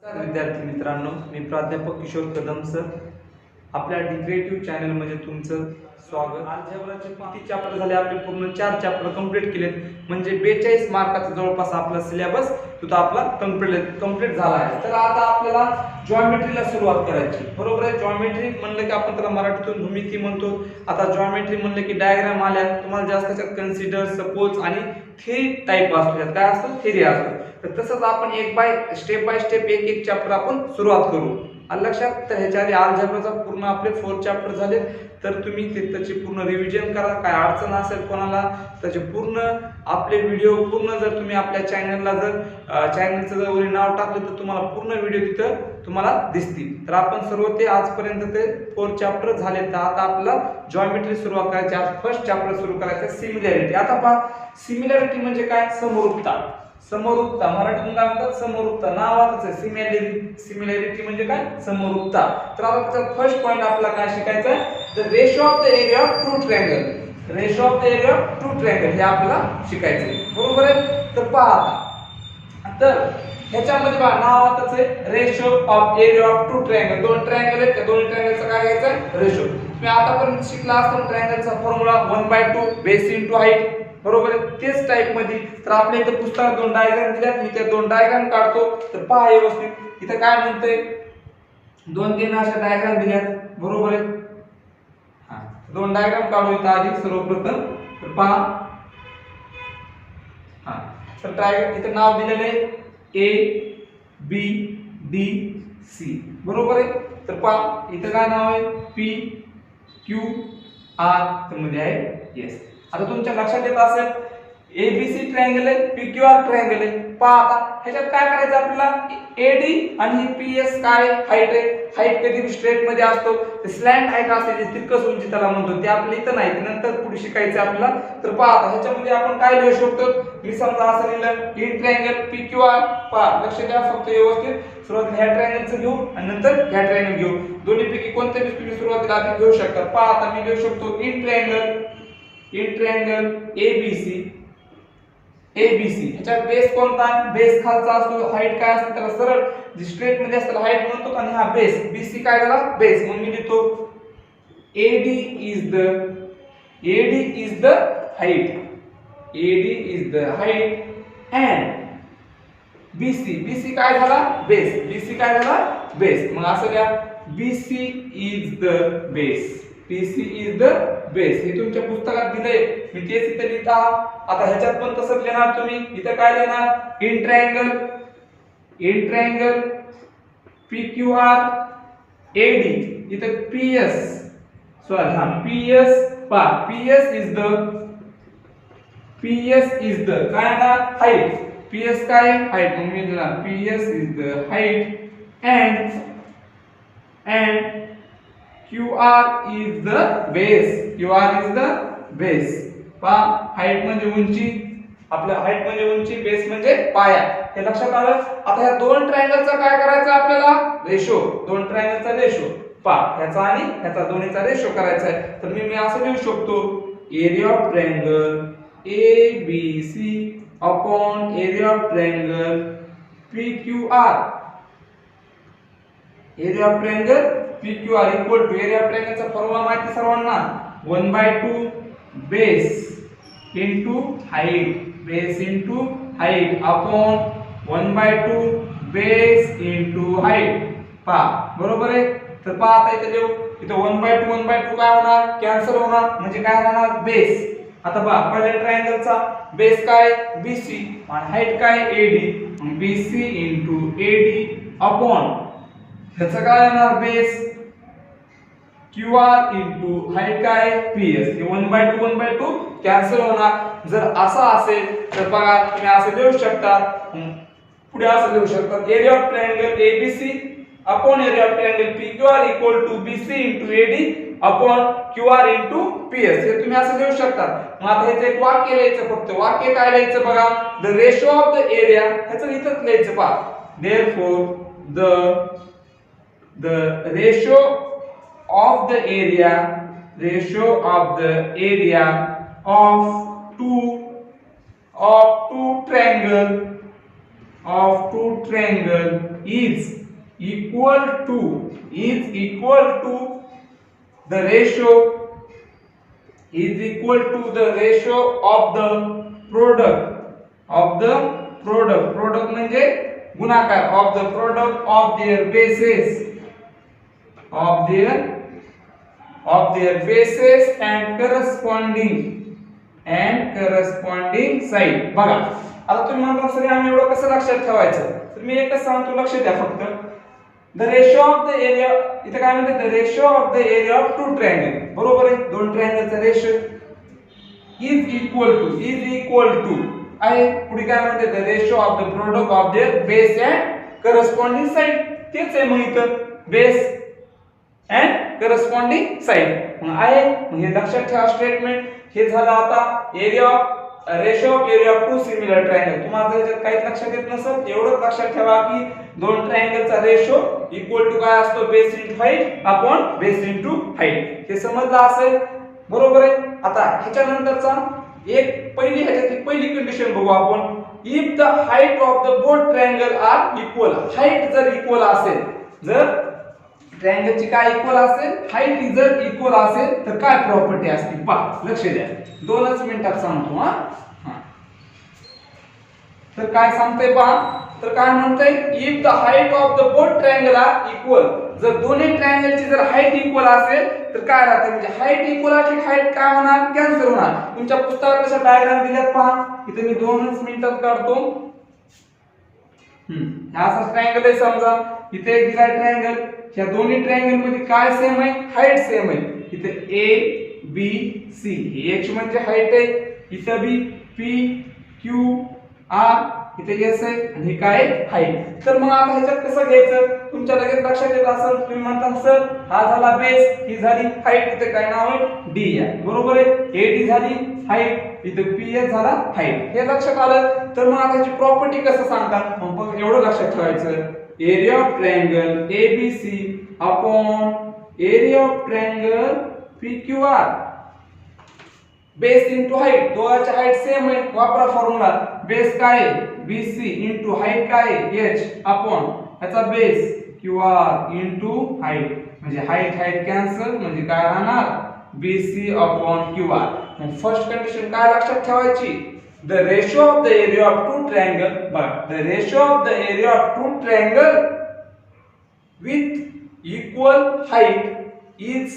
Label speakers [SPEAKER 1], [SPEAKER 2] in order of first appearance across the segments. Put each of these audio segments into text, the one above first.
[SPEAKER 1] नमस्कार विद्यार्थी मित्रांनो, मी प्राध्यापक किशोर कदम सर. आपल्या डिक्रिएटिव्ह चॅनल मध्ये तुमचं स्वागत. अल्जेब्राचे किती चॅप्टर झाले? आपले पूर्ण 4 चॅप्टर कंप्लीट केलेत. म्हणजे 42 मार्काचा जवळपास आपला सिलेबस तो आपला कंप्लीट झाला आहे. तर आता आपल्याला जॉमेट्रीला सुरुवात करायची. बरोबर आहे. जॉमेट्री म्हणलं की आपण त्याला मराठीतून भूमिती म्हणतो. आता जॉमेट्री म्हणलं की डायग्राम आल्या. तुम्हाला जास्त त्याच्यात कन्सिडर, सपोज आणि थेरी टाइप असतो. काय असतं? थेरी असतो. तर तसंच आपण स्टेप बाय स्टेप एक चॅप्टर आपण सुरुवात करू. आलं लक्षात? तर ह्याच्या आधी अल्जेब्राचा पूर्ण आपले 4 चॅप्टर झाले. तर तुम्ही त्याची पूर्ण रिव्हिजन करा. काय अडचण असेल कोणाला त्याचे पूर्ण आपले व्हिडिओ पूर्ण जर तुम्ही आपल्या चॅनलला चॅनलचं जर वरी नाव टाकलं तर तुम्हाला पूर्ण व्हिडिओ तिथं तुम्हाला दिसतील. तर आपण सर्व ते आजपर्यंत ते 4 चॅप्टर झाले. तर आता आपल्याला जॉमेट्री सुरुवात करायची. आज फर्स्ट चॅप्टर सुरू करायचं सिमिलॅरिटी. आता पहा, सिमिलॅरिटी म्हणजे काय? समरूपता. समरूपता मराठीतून काय म्हणतात? समरूपता. नावातच आहे सिमिलॅरिटी म्हणजे काय? समरूपता. तर आता त्याचा फर्स्ट पॉइंट आपल्याला काय शिकायचं आहे? The ratio of the area of true triangle. Ratio of the area of true triangle हे आपल्याला शिकायचं आहे. बरोबर आहे. तर पहा आता, तर ह्याच्यामध्ये पहा नावातच आहे ratio of area of true triangle. दोन ट्रायंगल आहेत, त्या दोन ट्रायंगलचा काय घ्यायचं आहे? रेशो. तुम्ही आतापर्यंत शिकला असता ट्रायंगलचा फॉर्म्युला 1/2 बेस इनटू हाईट. बरोबर आहे. तेच टाइप मध्ये तर आपल्या इथे पुस्तकात 2 डायग्राम दिल्यात. मी त्या 2 डायग्राम काढतो. तर पहा व्यवस्थित इथे काय म्हणतंय? 2-3 अशा डायग्राम दिल्यात. बरोबर आहे. हा, 2 डायग्राम काढू इथे आधी सर्वप्रथम. तर पहा, हा, तर डायग्राम इथे नाव दिलेलं आहे ए बी डी सी. बरोबर आहे. तर पहा इथे काय नाव आहे? P Q R. तर मध्ये आहे एस. आता तुमच्या लक्षात येत असेल एबीसी ट्रायंगल आहे, पीक्यूआर ट्रायंगल आहे. पहा आता ह्याच्यात काय करायचं आपल्याला? एडी आणि पीएस काय हाईट आहे. हाईट कधी स्ट्रेट मध्ये असतो. ते स्लॅन्ट हाईट असते, जे तिरकस उंची त्याला म्हणतो. ते आपल्या इथं नाही, नंतर पुढे शिकायचं आपल्याला. तर पहा आता ह्याच्यामध्ये आपण काय लिहू शकतो? मी समजा असं लिहिलं इन ट्रायंगल पीक्यूआर. पहा लक्ष द्या फक्त व्यवस्थित. सुरुवातीला ह्या ट्रायंगलचं घेऊ आणि नंतर ह्या ट्रायंगल घेऊ. दोन्हीपैकी कोणते तुम्ही सुरुवातीला आधी घेऊ शकता. पहा आता मी लिहू शकतो इन ट्रायंगल एबीसी. ह्याच्यात बेस कोणता? बेस खालचा असतो. हाईट काय असते? त्याला सरळ जी स्ट्रेट मध्ये असते हाईट म्हणतो. आणि हा बेस बीसी काय झाला? बेस. मग मी लिहितो AD is the height. AD is the height and BC काय झाला? बेस. बीसी काय झाला? बेस. मग असं घ्या BC is the base. BC is the base. हे तुमच्या पुस्तकात दिलंय. मी तेच इथे लिहिता. आता ह्याच्यात पण तसंच लिहिणार तुम्ही. इथे काय लिहिणार? In triangle PQR AD. इथे PS सॉरी हा PS पा PS इज द काय ना हाईट. PS काय? हाईट. मग मी लिहिणार PS is the height and QR is the base. QR is the base. पहा हाईट म्हणजे उंची. आपल्या हाईट म्हणजे उंची, बेस म्हणजे पाया. हे लक्षात आलं. आता ह्या दोन ट्रायंगलचा काय करायचं आपल्याला? रेशो. दोन ट्रायंगलचा रेशो. पहा ह्याचा आणि ह्याचा दोन्हीचा रेशो करायचा आहे. तर मी असं लिहू शकतो area of triangle ABC upon area of triangle PQR. Area of triangle PQR equal to area of ट्रायंगलचा फॉर्म्युला माहिती सर्वांना 1/2 base into height. Base into height upon 1/2 base into height. पहा बरोबर आहे. तर पहा आता इथे लिहू. इथे 1/2 काय होणार? कॅन्सल होणार. म्हणजे काय राहणार? बेस. आता पहा पहिल्या ट्रायंगलचा बेस काय? BC आणि हाईट काय? AD. BC into AD upon ह्याचं काय येणार? बेस QR इनटू हाईट काय? PS. हे 1/2 कॅन्सल होणार. जर असं असेल तर बघा तुम्ही असं लिहू शकता. पुढे असं लिहू शकता area of triangle ABC upon area of triangle PQR equal to BC into AD upon QR into PS. हे तुम्ही असं लिहू शकता. मग आता ह्याचं एक वाक्य लिहायचं. फक्त वाक्य काय लिहायचं बघा? The ratio of the area. ह्याचं इथंच लिहायचं. पहा therefore the ratio of the area of two triangle of two triangle is equal to the ratio of the product म्हणजे गुणाकार of the product of their bases and corresponding side. बघा आता तुम्ही म्हणता सर आम्ही एवढं कसं लक्षात ठेवायचं, तर मी एकच सांगतो, लक्ष द्या फक्त. The ratio of the area, इथे काय म्हणते, the ratio of the area of two triangle, बरोबर आहे, दोन ट्रायंगलचा रेशो इज इक्वल टू आहे. पुढे काय म्हणते, the ratio of the product of their base and corresponding side. तेच आहे मग इथं, बेस अँड करस्पॉन्डिंग साइड मग आहे. मग हे लक्षात ठेवा स्टेटमेंट. हे झालं आता ratio of area of two similar triangle. तुम्हाला याच्यात काहीच लक्षात येत नसेल, एवढंच लक्षात ठेवा की दोन ट्रायंगलचा रेशो इक्वल टू काय असतो, base into height upon base into height. हे समजलं असेल, बरोबर आहे. आता ह्याच्यानंतरचा ह्याच्यातली पहिली कंडिशन बघू आपण. If the height of the both triangle are equal. Height जर इक्वल असेल, जर ट्रायंगलची काय इक्वल असेल, हाईट जर इक्वल असेल, तर काय प्रॉपर्टी असतील पहा, लक्ष द्या. 2च मिनिटात सांगतो. हा तर काय सांगतोय पहा, तर काय म्हणतोय, if the height of the both triangle are equal. जर दोन्ही ट्रायंगलची जर हाईट इक्वल असेल तर काय राहते, म्हणजे हाईट इक्वल असली हाईट काय होणार, कॅन्सल होणार. तुमच्या पुस्तकात कशा डायग्राम दिल्यात पहा, इथे मी 2च मिनिटात काढतो. हा असा ट्रायंगल आहे समजा, इथे एक दिलाय ट्रायंगल. ह्या दोन्ही ट्रायंगल मध्ये काय सेम आहे, हाईट सेम आहे. इथे ए बी सी, एच म्हणजे हाईट आहे, इथे बी पी क्यू आर, इथे एस आहे, आणि काय हाईट. तर मग आता ह्याच्यात कसं घ्यायचं, तुमच्या लगेच लक्षात येत असेल. तुम्ही म्हणता सर हा झाला बेस, ही झाली हाईट, इथे काय नाव आहे, डी आहे, बरोबर आहे. ए डी झाली हाईट, इथे पी एस झाला हाईट. हे लक्षात आलं. तर मग आता ह्याची प्रॉपर्टी कसं सांगतात, मग एवढं लक्षात ठेवायचं. Area of triangle ABC upon area of triangle PQR, base into height. दोघांची हाईट सेम आहे, वापरा फॉर्म्युला. बेस काय आहे, BC इनटू हाईट काय आहे, H अपॉन याचा बेस QR इनटू हाईट. म्हणजे हाईट कॅन्सल, म्हणजे काय राहणार, BC अपॉन QR. मग फर्स्ट कंडिशन काय लक्षात ठेवायची, the ratio of the area of two triangle, but the ratio of the area of two triangle with equal height is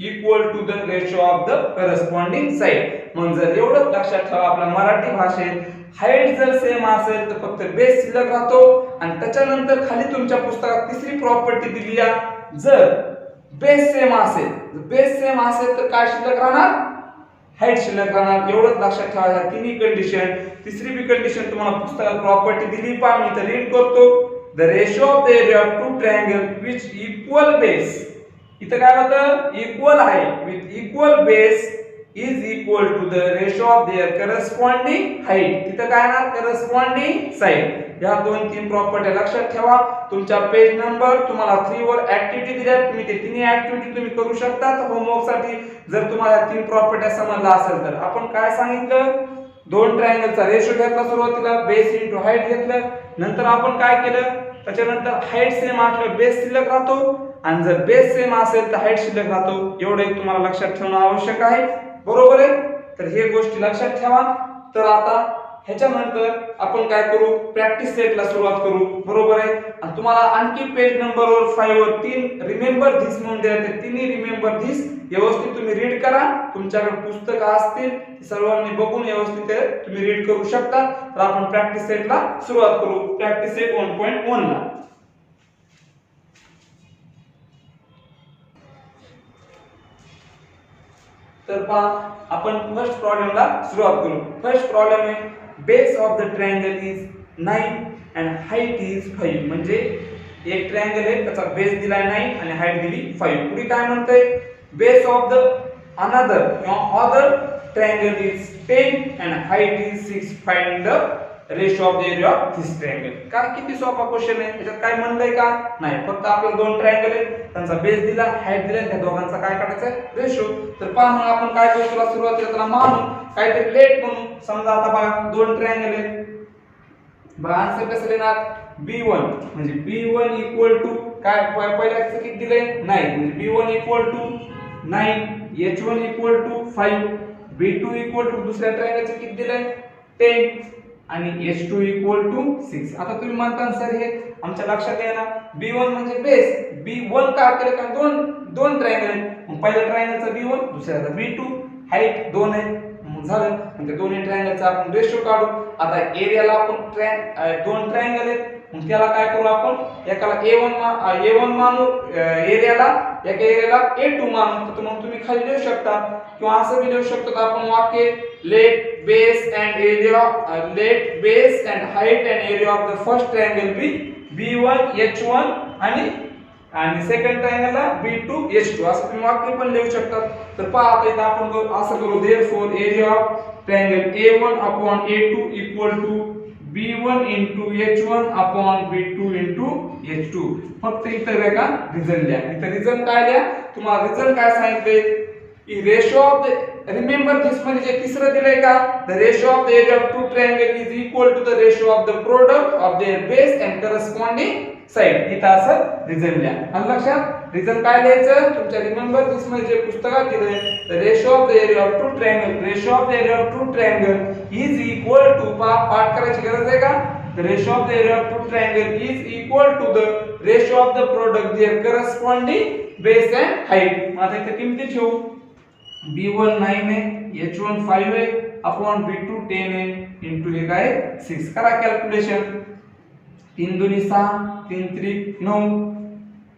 [SPEAKER 1] equal to the ratio of the corresponding side. म्हणजे जर एवढं लक्षात ठेवा, आपल्या मराठी भाषेत हाईट जर सेम असेल तर फक्त बेस शिल्लक राहतो, आणि त्याच्यानंतर खाली तुमच्या पुस्तकात तिसरी प्रॉपर्टी दिली आहे, जर बेस सेम असेल तर काय शिल्लक राहणार, हाईट शिल्लक राहणार. एवढंच लक्षात ठेवा. ह्या तिन्ही कंडिशन. तिसरी बी कंडिशन तुम्हाला पुस्तकात प्रॉपर्टी दिली पहा, मी इथे रीड करतो. The ratio of the area of two triangle which equal base, इथे काय होतं, equal height with equal base is equal to the ratio of their corresponding height. तिथे काय ना, करस्पॉन्डिंग साइड. या 2-3 प्रॉपर्टी लक्षात ठेवा. तुमच्या पेज नंबर तुम्हाला 3 वर ऍक्टिव्हिटी दिल्या, तुम्ही ते तिन्ही ऍक्टिव्हिटी तुम्ही करू शकता होमवर्क साठी. जर तुम्हाला 3 प्रॉपर्ट्या समजला असेल तर. आपण काय सांगितलं, दोन ट्रायंगलचा रेशो घेतला सुरुवातीला, बेस इनटू हाईट घेतलं. नंतर आपण काय केलं, त्याच्यानंतर हाईट सेम असल्यावर बेस शिल्लक राहतो, आणि जर बेस सेम असेल तर हाईट शिल्लक राहतो. एवढं एक तुम्हाला लक्षात ठेवणं आवश्यक आहे, बरोबर आहे. तर हे गोष्टी लक्षात ठेवा. तर आता ह्याच्यानंतर आपण काय करू, प्रॅक्टिस सेटला सुरुवात करू, बरोबर आहे. आणि तुम्हाला आणखी पेज नंबर 5 वर 3 रिमेंबर धिस म्हणून द्या. ते तिन्ही रिमेंबर धिस व्यवस्थित तुम्ही रीड करा. तुमच्याकडे पुस्तकं असतील, सर्वांनी बघून व्यवस्थित तुम्ही रीड करू शकता. तर आपण प्रॅक्टिस सेटला सुरुवात करू. प्रॅक्टिस सेट 1.1 ला. तर पहा, आपण फर्स्ट प्रॉब्लेमला सुरुवात करू. फर्स्ट प्रॉब्लेम आहे, base of the triangle is 9 and height is 5. म्हणजे एक ट्रायंगल आहे, त्याचा बेस दिलाय 9 आणि हाईट दिली 5. पुढे काय म्हणतंय, बेस ऑफ द अनदर किंवा other triangle is 10 and height is 6. Find the ratio of the area of this triangle. काय किती सोपा क्वेश्चन आहे, त्याच्यात काय म्हणलंय का नाही, फक्त आपल्याला दोन ट्रायंगल आहेत, त्यांचा बेस दिला, हाईट दिला, त्या दोघांचा काय काढायचा आहे, रेशो. तर पहा मग आपण काय करू, तुला सुरुवातीला त्याला मानू काहीतरी लेट म्हणू. समजा आता बघा दोन ट्रायंगल आहेत, बघा आन्सर कसं लिहिणार b1 म्हणजे b1 इक्वल टू काय पहिल्याचं किती दिलंय 9 म्हणजे b1 equal to 9 h1 equal to 5 b2 equal to दुसऱ्या ट्रायंगलचं किती दिलंय 10 आणि h2 इक्वल टू 6. आता तुम्ही म्हणता सर हे आमच्या लक्षात येणार b1 म्हणजे बेस b1 का केलं कारण दोन ट्रायंगल आहेत मग पहिल्या ट्रायंगलचा b1 दुसऱ्याचा b2 हाईट 2 आहे मग झालं म्हणजे दोन्ही ट्रायंगलचा आपण रेशो काढू. आता एरियाला आपण दोन ट्रायंगल आहेत मग त्याला काय करू आपण एकाला a1 मानू एरियाला एका एरियाला a2 मानू तर मग तुम्ही खाली लिहू शकता किंवा असं बी लिहू शकतो आपण वाक्य let base and height and area of the first triangle be b1 h1 आणि सेकंड ट्रायंगलला b2 h2 असं तुम्ही वाक्य पण लिहू शकता. तर पहा आता इथे आपण असं करू therefore area of triangle a1 upon a2 equal to b1 into h1 upon b2 into h2. फक्त इथं बघा रिझन द्या. इथं रिझन काय द्या तुम्हाला रिझन काय सांगितले ratio of the remember this म्हणजे जे तिसरं दिलंय का the ratio of the area of two triangle is equal to the ratio of the product of their base and corresponding side. इथं असं रिझन द्या. आलं लक्षात रिझन काय द्यायचं तुमच्या रिमेंबर दिस म्हणजे जे पुस्तकात दिलंय the ratio of the area of two triangle ratio of the area of two triangle is equal to पाठ करायची गरज आहे का the ratio of the area of two triangle is equal to the ratio of the product their corresponding base and height. आता इथे किमती ठेवू b1 9 आहे h1 5 आहे अपॉन b2 10 आहे इनटू हे काय 6. करा कॅल्क्युलेशन 3 दुनी 6 3 त्रिक 9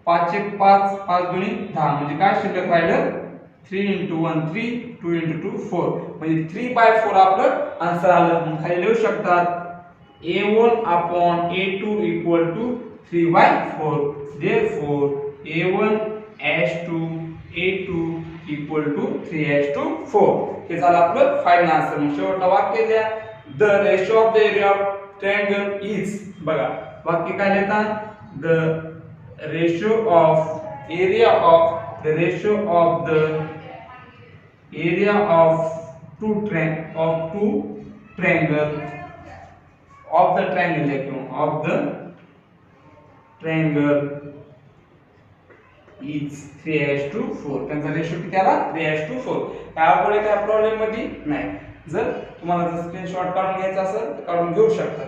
[SPEAKER 1] 5 1 5 5 दुनी 10 म्हणजे काय शिल्लक राहिलं 3 into 1 3 2 into 2 4 म्हणजे 3/4 आपलं आन्सर आलं. मग खाली लिहू शकतात a1 upon a2 equal to 3/4 therefore a1 to a2 equal to 3:4. हे झालं आपलं फायनल आन्सर. मग शेवटचं वाक्य द्या the ratio of the area of triangle is बघा वाक्य काय लिहितात the ratio of area of the ratio of the area of two triangle of the triangle किंवा ऑफ द ट्रायंगल इज 3:4. त्यांचा रेशो किती आला 3:4. त्यामुळे त्या प्रॉब्लेम मध्ये नाही. जर तुम्हाला जर स्क्रीनशॉट काढून घ्यायचा असेल तर काढून घेऊ शकता.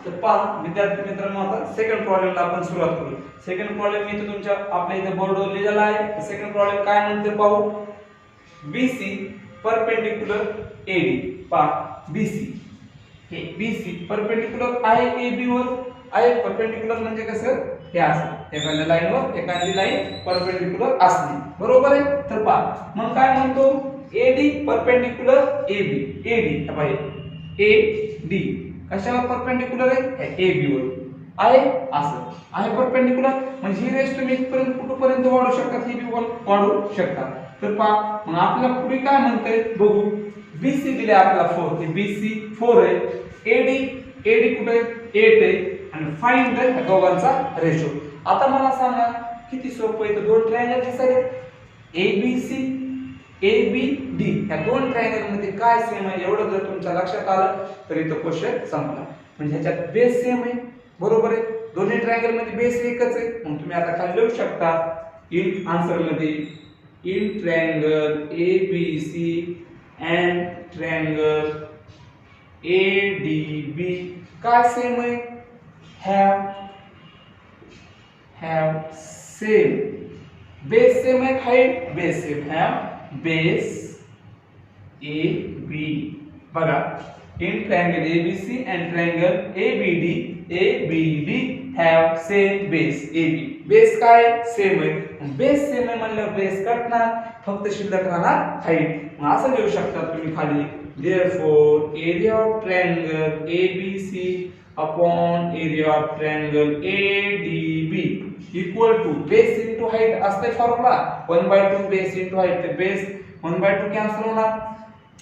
[SPEAKER 1] तर पहा विद्यार्थी मित्रांनो आता सेकंड प्रॉब्लेमला आपण सुरुवात करू. सेकंड प्रॉब्लेम मी इथे तुमच्या आपल्या इथे बोर्डवर लिहिलेला आहे. सेकंड प्रॉब्लेम काय म्हणते पाहू BC परपेंडिक्युलर AD. पहा BC हे BC परपेंडिक्युलर आहे AB वर आहे. परपेंडिक्युलर म्हणजे कसं हे असं एखाद्या लाईनवर एखादी लाईन परपेंडिक्युलर असणे बरोबर आहे. तर पहा मग काय म्हणतो AD परपेंडिक्युलर AB AD हे पाहिजे AD कशावर परपेंडिक्युलर आहे AB वर आहे असं आहे परपेंडिक्युलर म्हणजे ही रेस तुम्ही इथपर्यंत कुठपर्यंत वाढू शकता ही बी वाढू शकता. तर पहा मग आपल्याला पुढे काय म्हणतंय बघू BC दिले आपल्याला 4 हे BC 4 आहे AD कुठे 8 आहे आणि फाइंड द ह्या दोघांचा रेशो. आता मला सांगा किती सोपं आहे. तर दोन ट्रायंगल दिसले ABC ABD ह्या दोन ट्रायंगल मध्ये काय सेम आहे एवढं जर तुमच्या लक्षात आलं तर इथं क्वेश्चन संपला. म्हणजे ह्याच्यात बेस सेम आहे बरोबर आहे. दोन्ही ट्रायंगल मध्ये बेस एकच आहे. मग तुम्ही आता खाली लिहू शकता इन आन्सर मध्ये in triangle ABC and triangle ADB काय सेम आहे have same base सेम आहे height base same have base AB. बघा in triangle ABC and triangle ABD have same base AB. Base काय सेम आहे. Base same आहे म्हणल्यावर base कटणार फक्त शिल्लक राहणार हाईट. मग असं लिहू शकता तुम्ही खाली therefore area of triangle ABC upon area of triangle ADB equal to base into height असते फॉर्म्युला 1/2 बेस into height. तर बेस 1/2 कॅन्सल होणार.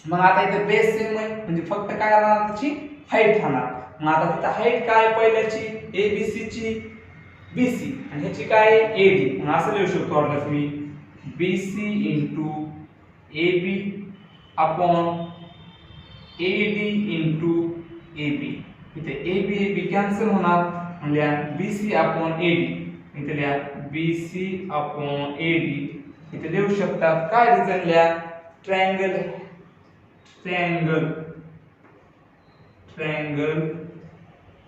[SPEAKER 1] मग आता इथे बेस सेम आहे म्हणजे फक्त काय राहणार त्याची हाईट राहणार. मग आता तिथे हाईट काय पहिल्याची ABC ची BC आणि ह्याची काय AD. मग असं लिहू शकतो आता तुम्ही BC into AB upon AD into AB. इथे AB AB कॅन्सल होणार म्हणजे BC अपॉन AD. इथे लिहा BC अपॉन AD. इथे लिहू शकतात काय रिझन लिहा ट्रायंगल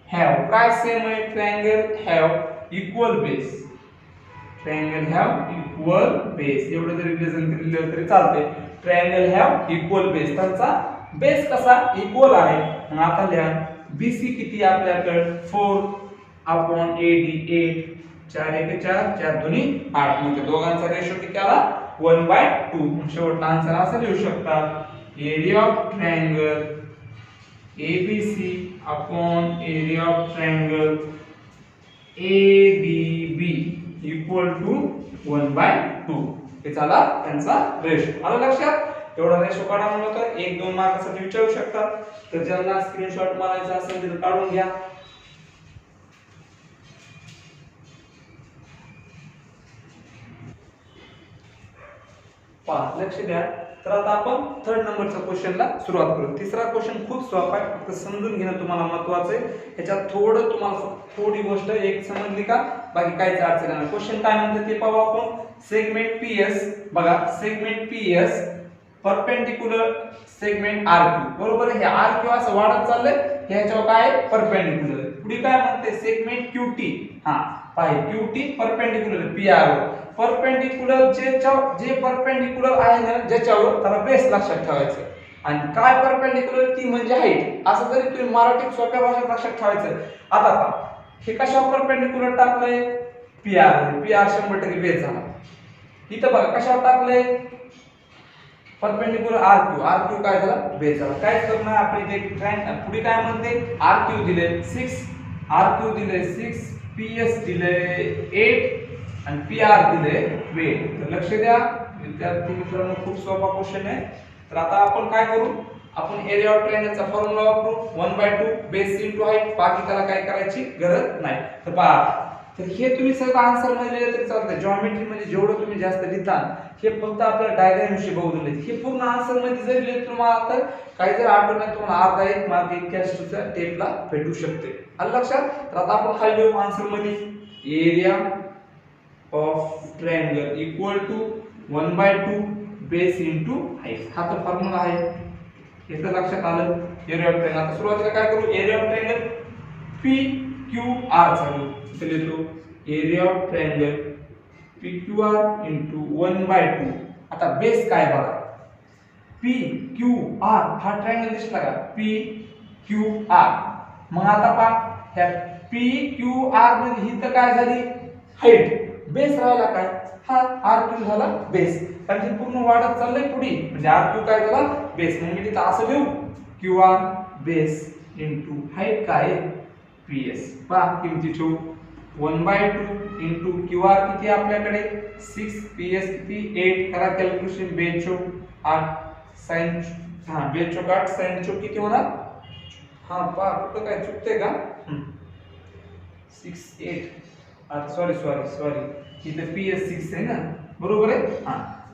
[SPEAKER 1] have काय सेम आहे triangle have equal base. Triangle have equal base एवढं जरी रिलेशन दिलं तरी चालते. ट्रायंगल have इक्वल बेस त्यांचा बेस कसा इक्वल आहे. मग आता लिहा BC किती आपल्याकडे 4 अपॉन AD 8 4 1 4 4 2 8 म्हणजे दोघांचा रेशो किती आला 1/2. शेवटचा आन्सर असा लिहू शकता area of triangle ABC upon area of triangle ADB equal to 1/2. हे झाला त्यांचा रेशो. आलं लक्षात एवढा रेशो काढा म्हणलं तर 1-2 मार्कासाठी विचारू शकतात. तर ज्यांना स्क्रीनशॉट मारायचा असेल तर काढून घ्या. लक्ष द्या. तर आता आपण थर्ड नंबरच्या क्वेश्चनला सुरुवात करू. तिसरा क्वेश्चन खूप सोपा आहे फक्त समजून घेणं तुम्हाला महत्त्वाचं आहे. ह्याच्यात थोडं तुम्हाला थोडी गोष्ट एक समजली का बाकी काहीच अडचण नाही. क्वेश्चन काय म्हणतात ते पाहू आपण. सेगमेंट PS बघा segment PS perpendicular segment RQ बरोबर आहे. हे RQ असं वाढत चाललंय ह्याच्यावर काय परपेंडिक्युलर. पुढे काय म्हणते सेगमेंट QT पाहिजे QT परपेंडिक्युलर PR वर. परपेंडिक्युलर जे परपेंडिक्युलर आहे ना ज्याच्यावर त्याला बेस लक्षात ठेवायचं. आणि काय परपेंडिक्युलर ती म्हणजे हाईट. असं जरी तुम्ही मराठीत सोप्या भाषेत लक्षात ठेवायचं. आता पहा हे कशावर परपेंडिक्युलर टाकलंय PR. PR 100% बेस झाला. इथं बघा कशावर टाकलंय परपेंडिक्युलर RQ काय झाला बेस झाला. काय करणार आपण इथे पुढे काय म्हणते RQ दिले 6 RQ दिले 6 PS दिले 8 आणि PR दिले 12. तर लक्ष द्या विद्यार्थी मित्रांनो खूप सोपा क्वेश्चन आहे. तर आता आपण काय करू आपण एरिया ऑफ ट्रायंगलचा फॉर्म्युला वापरू 1/2 बेस इनटू हाईट. बाकी त्याला काय करायची गरज नाही. तर पहा तर हे तुम्ही सगळं आन्सर मध्ये लिहिलं तरी चालतं. जॉमेट्री मध्ये जेवढं तुम्ही जास्त लिहिता हे फक्त आपल्या डायग्राम विषयी बघून लिहिलं. हे पूर्ण आन्सर मध्ये जरी लिहिलं तुम्हाला तर काही जर आठवण नाही तुम्हाला अर्धा 1 मार्क इक्यास्टूच्या टेपला भेटू शकते. आलं लक्षात. तर आता आपण खाली लिहू आन्सर मध्ये area of triangle equal to 1/2 base into height. हा तर फॉर्म्युला आहे. हे तर लक्षात आलं. एरिया ऑफ ट्रायंगल आता सुरुवातीला काय करू एरिया ऑफ ट्रायंगल PQR चालू इथे लिहितो area of triangle PQR into 1/2. आता बेस काय बघा PQR हा ट्रायंगल दिसला का PQR. मग आता पहा ह्या PQR मध्ये ही तर काय झाली हाईट. बेस राहिला काय हा RQ झाला बेस. कारण की पूर्ण वाढत चाललंय पुढे म्हणजे RQ काय झाला बेस. मग मी तिथं असं लिहू QR बेस इनटू हाईट काय PS. पहा किमती ठेवू 1/2 इनटू QR किती आपल्याकडे 6 PS किती 8 करा कॅल्क्युलेशन बेचो 8 साइन बेचो 8 साइन चो किती होणार. पहा कुठं काय चुकते का 6 8 सॉरी इथे PS 6 आहे ना बरोबर आहे.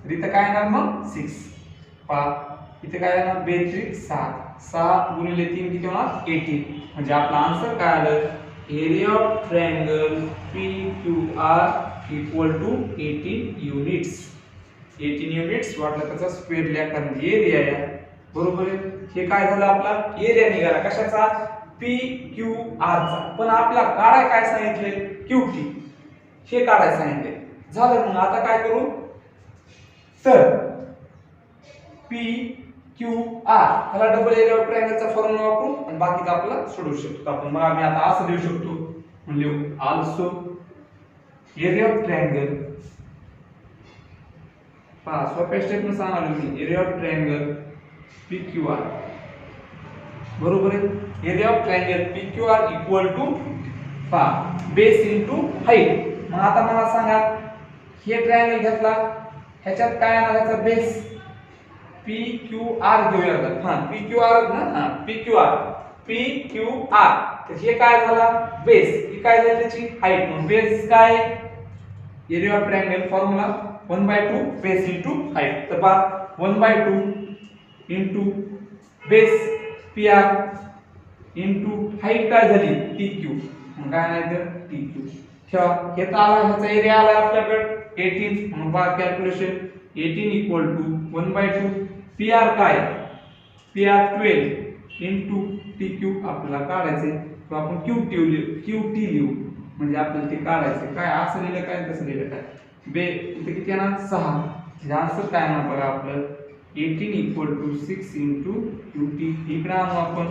[SPEAKER 1] तर इथे काय येणार मग 6. पहा इथे काय येणार बेत्रिक 6 गुणिले 3 किती होणार 18. म्हणजे आपला आन्सर काय आलं area of triangle PQR equal to 18 units. 18 units वाटलं त्याचा स्क्वेअर लिहा कारण एरिया आहे बरोबर आहे. हे काय झालं आपला एरिया निघाला कशाचा PQR चा. पण आपला काढाय काय सांगितले QT हे काढायला सांगितले. झालं. मग आता काय करू तर PQR ह्याला डबल एरिया ऑफ ट्रायंगलचा फॉर्म्युला वापरू आणि बाकीचा आपला सोडवू शकतो आपण. मग आम्ही आता असं लिहू शकतो म्हणजे आल्सो एरिया ऑफ ट्रायंगल पहा सोप्या स्टेपने सांगालो मी एरिया ऑफ ट्रायंगल PQR बरोबर आहे. Area of triangle PQR equal to पहा बेस इनटू हाईट. मग आता मला सांगा हे ट्रायंगल घेतला ह्याच्यात काय येणार ह्याचा बेस PQR घेऊया. PQR ना PQR तर हे काय झाला बेस. ही काय झाली त्याची हाईट. मग बेस काय area of triangle formula 1/2 base into height. तर पहा 1/2 into base PR into height काय झाली TQ. मग काय नाही तर TQ ठेवा. हे तर आला, ह्याचा एरिया आला आपल्याकडे 18. मग पहा कॅल्क्युलेशन 18 इक्वल टू 1/2 PR काय PR 12 इंटू TQ आपल्याला काढायचे. तर आपण QT लिहू म्हणजे आपल्याला ते काढायचे. काय असं लिहिलं काय तसं लिहिलं काय बे इथे किती येणार 6. म्हणजे आन्सर काय येणार बघा आपलं 18 इक्वल टू 6 इंटू QT. इकडे आणू आपण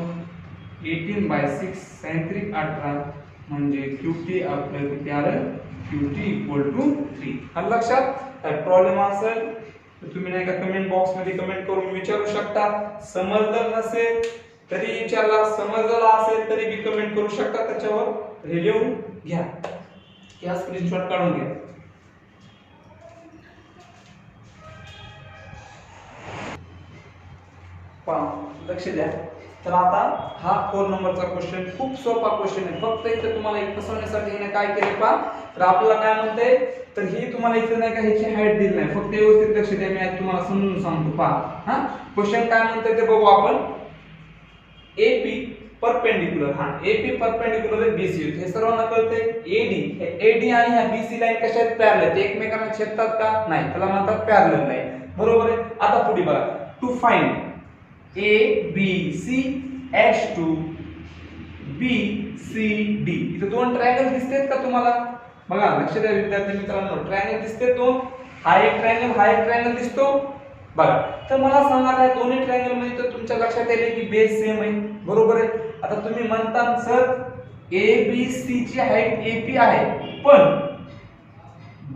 [SPEAKER 1] 18/6 18 म्हणजे QT आपलं किती आलं QT इक्वल टू 3. आलं लक्षात. काय प्रॉब्लेम असेल तर तुम्ही नाही का कमेंट बॉक्स मध्ये कमेंट करून विचारू शकता. समजलं नसेल तरी विचारला, समजलं असेल तरी बी कमेंट करू शकता. त्याच्यावर हे लिहून घ्या किंवा स्क्रीनशॉट काढून घ्या. लक्ष द्या. तर आता हा 4 नंबरचा क्वेश्चन खूप सोपा क्वेश्चन आहे. फक्त इथे तुम्हाला एक फसवण्यासाठी हिने काय केले पहा. तर आपल्याला काय म्हणते तर ही तुम्हाला इथे नाही का ह्याची हाईट दिली नाही. फक्त व्यवस्थित लक्ष द्या, मी आज तुम्हाला समजून सांगतो पहा. हा क्वेश्चन काय म्हणते ते बघू आपण. AP perpendicular. AP perpendicular BC. हे सर्वांना कळते. AD आणि ह्या BC लाईन कशा आहेत पॅरलल. ते एकमेकांना छेदतात का नाही, त्याला म्हणतात पॅरलल लाईन. बरोबर आहे. आता पुढे बघा to find ABC H2 BCD. इथे दोन ट्रायंगल दिसतात का तुम्हाला. बघा लक्ष द्या विद्यार्थी मित्रांनो, ट्रायंगल दिसते दोन. हा एक ट्रायंगल दिसतो बघा. तर मला सांगा त्या दोन्ही ट्रायंगल मध्ये तर तुमच्या लक्षात येईल की बेस सेम आहे. बरोबर आहे. आता तुम्ही म्हणता सर ABC ची हाईट AP आहे पण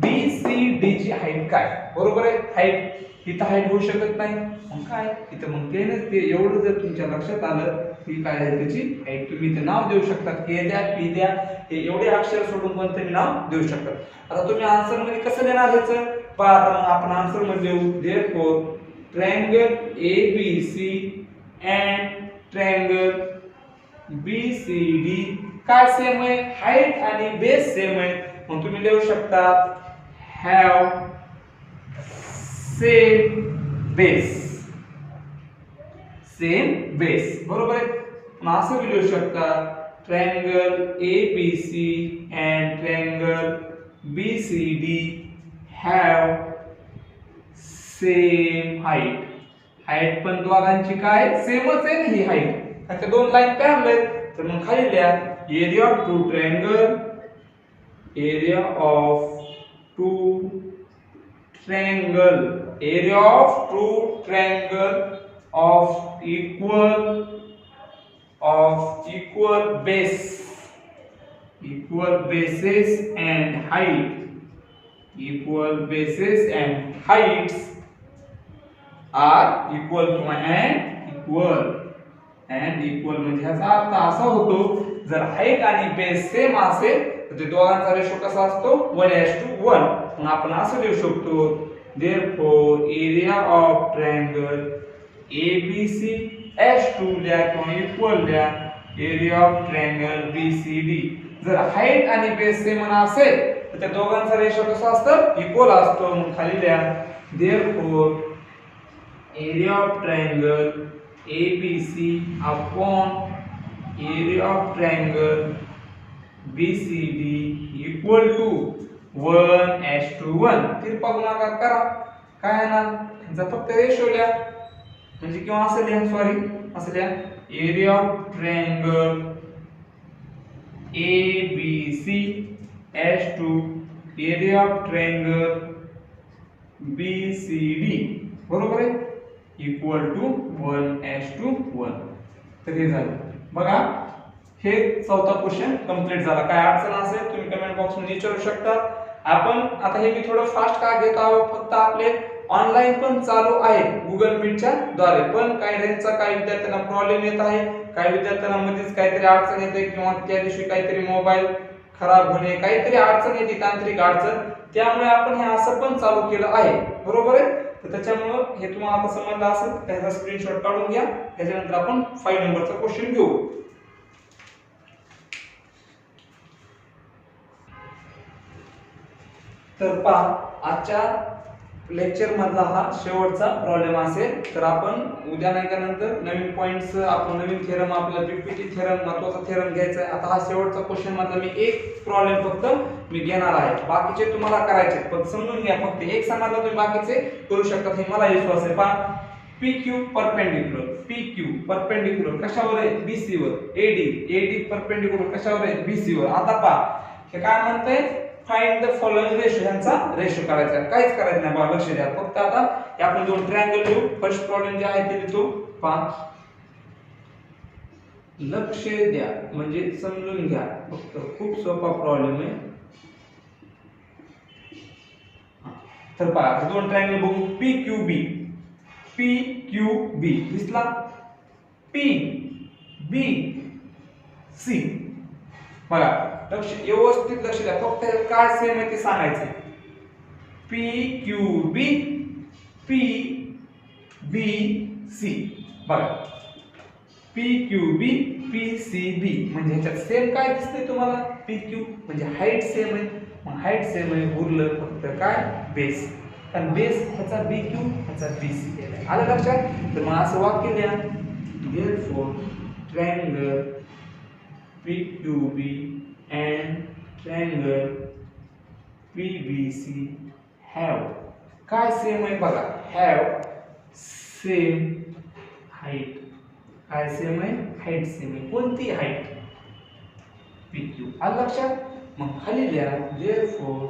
[SPEAKER 1] BCD ची हाईट काय. बरोबर आहे. हाईट इथं हाईट होऊ शकत नाही. मग काय इथं मग ते एवढं जर तुमच्या लक्षात आलं की काय आहे त्याची हाईट, तुम्ही इथे नाव देऊ शकता. A द्या P द्या, हे एवढे अक्षर सोडून पण तुम्ही नाव देऊ शकता. आता तुम्ही आन्सर मध्ये कसं देणार ह्याचं पहा. आता मग आपण आन्सर मध्ये देऊ therefore triangle ABC and triangle BCD काय सेम आहे, हाईट आणि बेस सेम आहे. मग तुम्ही लिहू शकता have same base. बरोबर आहे. मग असं लिहू शकता triangle ABC and triangle BCD have same height. Height पण दोघांची काय सेमच आहे ना ही हाईट. त्या दोन लाईन पॅरलल आहेत. तर मग खाली लिहा area of two triangle of equal bases and heights are equal to and equal म्हणजे ह्याचा अर्थ असा होतो जर हाईट आणि बेस सेम असेल तर ते दोघांचा रेशो कसा असतो 1:1. मग आपण असं लिहू शकतो therefore area of triangle ABC H2 द्या किंवा इक्वल द्या area of triangle BCD. जर हाईट आणि बेस सेम असेल तर त्या दोघांचा रेशो कसा असतो इक्वल असतो. मग खाली द्या therefore area of triangle ABC upon area of triangle BCD equal to 1:1. तिरपा गुणाकार करा काय येणार ह्याचा फक्त रेशो लिहा म्हणजे किंवा असं लिहा असं लिहा area of triangle ABC H2 area of triangle BCD. बरोबर आहे इक्वल टू 1:1. तर हे झालं बघा. हे चौथा क्वेश्चन कंप्लीट झाला. काय अडचण असेल तुम्ही कमेंट बॉक्स मध्ये विचारू शकता. आपण आता हे मी थोडं फास्ट का घेत आहोत फक्त आपले ऑनलाईन पण चालू आहे गुगल मीटच्या द्वारे. पण काही रेंजचा काही विद्यार्थ्यांना प्रॉब्लेम येत आहे, काही विद्यार्थ्यांना मध्येच काहीतरी अडचण येते किंवा त्या दिवशी काहीतरी मोबाईल खराब होणे काहीतरी अडचण येते तांत्रिक अडचण. त्यामुळे आपण हे असं पण चालू केलं आहे. बरोबर आहे. तर त्याच्यामुळे हे तुम्हाला आता समजलं असेल त्याचा स्क्रीनशॉट काढून घ्या. त्याच्यानंतर आपण 5 नंबरचा क्वेश्चन घेऊ. तर पहा आजच्या लेक्चर मधला हा शेवटचा प्रॉब्लेम असेल. तर आपण उद्या नाही का नंतर नवीन पॉइंट्स, आपण नवीन थेरम, आपला बीपीटी थेरम, महत्त्वाचा थेरम घ्यायचा आहे. आता हा शेवटचा क्वेश्चन मधला मी एक प्रॉब्लेम फक्त मी घेणार आहे, बाकीचे तुम्हाला करायचे. फक्त समजून घ्या, फक्त एक समजला तुम्ही बाकीचे करू शकता, हे मला विश्वास आहे. पहा, PQ परपेंडिक्युलर, PQ परपेंडिक्युलर कशावर आहे? BC वर. AD परपेंडिक्युलर कशावर आहे? BC वर. आता पहा हे काय म्हणतंय, फाइंड द फॉलोइंग रेशो, यांचा रेशो करायचा आहे. काहीच करायचं नाही बघा, लक्ष द्या. फक्त आता आपण दोन ट्रायंगल लिहू. फर्स्ट प्रॉब्लेम जे आहे ते लिहितो. पहा, लक्ष द्या म्हणजे समजून घ्या, फक्त खूप सोपा प्रॉब्लेम आहे. तर पहा, दोन ट्रायंगल बघू. PQB दिसला. PBC बघा, लक्ष व्यवस्थित लक्ष द्या, फक्त काय सेम आहे ते सांगायचं. PQB PBC बघा, PQB PCB म्हणजे ह्याच्यात सेम काय दिसतंय तुम्हाला? PQ म्हणजे हाईट सेम आहे, मग हाईट सेम आहे, उरलं फक्त काय? बेस. कारण बेस ह्याचा BQ ह्याचा BC केलाय. आलं लक्षात? तर मग असं वाक्य लिहा, therefore triangle PQB and triangle PBC have काय सेम आहे बघा, have same height. काय सेम आहे? हाईट सेम आहे. कोणती हाईट? PQ. आलं लक्षात? मग खाली लिहा, therefore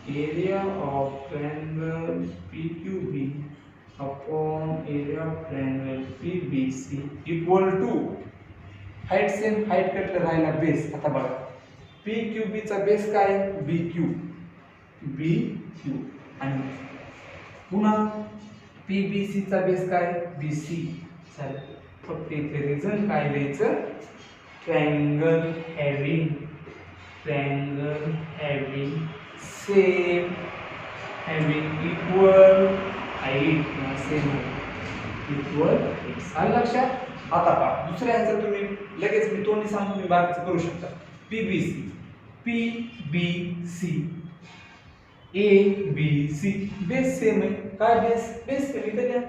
[SPEAKER 1] area of triangle PQB upon area of triangle PBC equal to height same, height कटलं राहिला बेस. आता बघा, PQB चा बेस काय? BQ आणि पुन्हा PBC चा बेस काय? BC. चला, फक्त इथे रिझन काय लिहायचं? Triangle having same having equal height, same equal height. आलं लक्षात? आता पहा, दुसऱ्या ह्याचं तुम्ही लगेच मी तोंडी सांगतो, तुम्ही बाकीचं करू शकता. PBC ABC बेस सेम आहे. काय बेस? बेस सेम इथे द्या,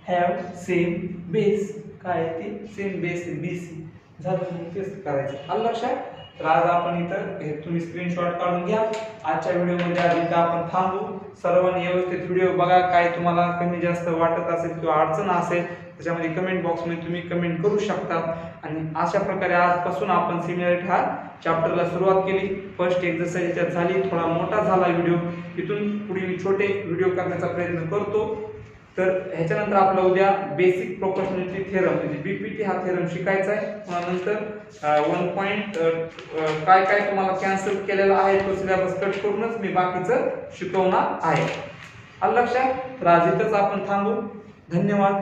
[SPEAKER 1] हॅव सेम बेस. काय ते? सेम बेस BC झालं. तेच करायचं. आलं लक्षात? तर आज आपण इथं हे तुम्ही स्क्रीनशॉट काढून घ्या. आजच्या व्हिडिओमध्ये आज इथं आपण थांबू. सर्वांनी व्यवस्थित व्हिडिओ बघा. काय तुम्हाला कमी जास्त वाटत असेल किंवा अडचण असेल त्याच्यामध्ये कमेंट बॉक्समध्ये तुम्ही कमेंट करू शकता. आणि अशा प्रकारे आजपासून आपण सिमिलॅरिटी हा चॅप्टरला सुरुवात केली. फर्स्ट एक्सरसाइज याच्यात झाली, थोडा मोठा झाला व्हिडिओ. इथून पुढे मी छोटे व्हिडिओ करण्याचा प्रयत्न करतो. तर ह्याच्यानंतर आपला उद्या बेसिक प्रोपोर्शनॅलिटी थेरम म्हणजे BPT हा थेरम शिकायचा आहे. नंतर 1 पॉइंट काय काय तुम्हाला कॅन्सल केलेला आहे तो सिलेबस कट करूनच मी बाकीचं शिकवणार आहे. आलं लक्षात? तर आज इथंच आपण थांबू. धन्यवाद.